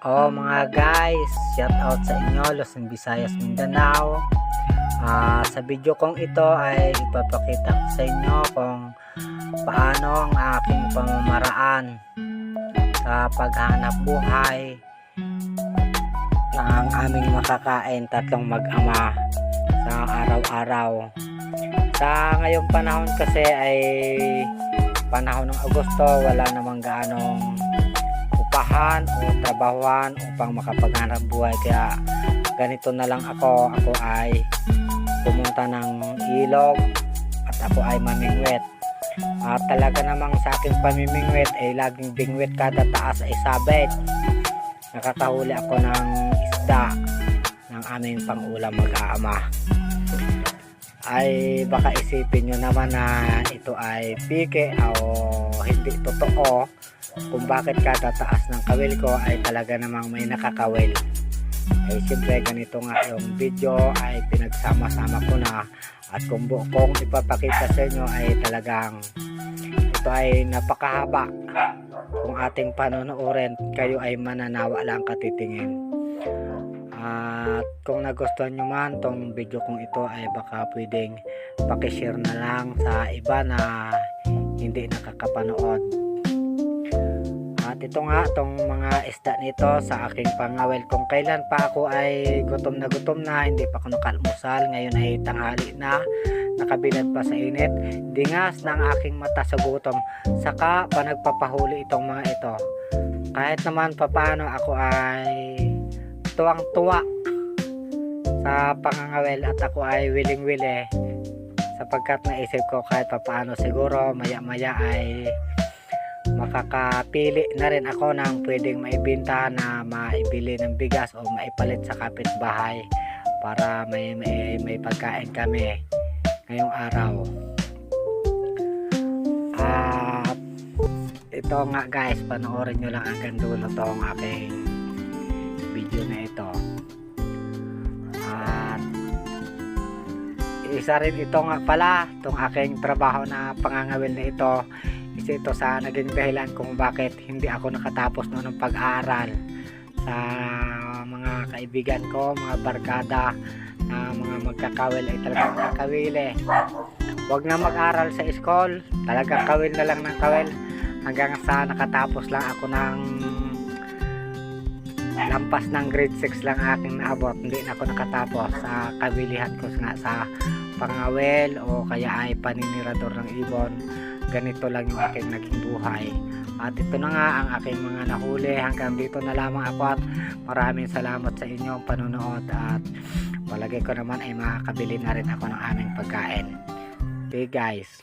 Oh mga guys, shout out sa inyo, Luzon, Visayas, Mindanao. Sa video kong ito ay ipapakita ko sa inyo kung paano ang aking pamamaraan sa paghanap buhay ng aming makakain tatlong mag-ama sa araw-araw. Sa ngayong panahon kasi ay panahon ng Agosto, wala namang gaanong upahan o trabahuan upang makapaghanap buhay, kaya ganito na lang ako ay pumunta ng ilog at ako ay mamingwit. At talaga namang sa aking pamimingwit ay laging bingwit kada taas ay sabit. Nakakahuli ako ng isda ng aming pangulam mag-aama. Ay baka isipin nyo naman na ito ay pike o hindi totoo kung bakit kada taas ng kawil ko ay talaga namang may nakakawil. Ay siyempre ganito nga yung video ay pinagsama-sama ko na, at kung kung ipapakita sa inyo ay talagang ito ay napakahaba. Kung ating panonoodin, kayo ay mananawa lang katitingin. At kung nagustuhan nyo man tong video kong ito ay baka pwedeng pakishare na lang sa iba na hindi nakakapanood. At ito nga tong mga isda nito sa aking pangawil, kung kailan pa ako ay gutom na hindi pa ako nakalmusal, ngayon ay tanghali na, nakabilad pa sa init, dingas ng aking mata sa gutom, saka pa nagpapahuli itong mga ito. Kahit naman papaano ako ay tuwang-tuwa sa pangangawil at ako ay wiling-wili, sapagkat naisip ko kahit papaano siguro maya-maya ay makakapili na rin ako ng pwedeng maibenta na maibili ng bigas o maipalit sa kapitbahay para may pagkain kami ngayong araw. At ito nga guys, panoorin nyo lang hanggang dulo tong aking video na ito. At isa rin ito nga pala, itong aking trabaho na pangangawil na ito, isa ito sa naging dahilan kung bakit hindi ako nakatapos noon ng pag-aaral. Sa mga kaibigan ko, mga barkada na mga magkakawil ay talagang kakawili. Huwag na mag-aral sa school, talagang kawil na lang ng kawil, hanggang sa nakatapos lang ako ng lampas ng grade 6 lang aking naabot. Hindi na ako nakatapos sa kawilihan ko nga sa pangawil o kaya ay paninirador ng ibon. Ganito lang yung aking naging buhay. At ito na nga ang aking mga nahuli. Hanggang dito na lamang ako, at maraming salamat sa inyong panonood, at palagay ko naman ay makakabili na rin ako ng aming pagkain. Okay guys.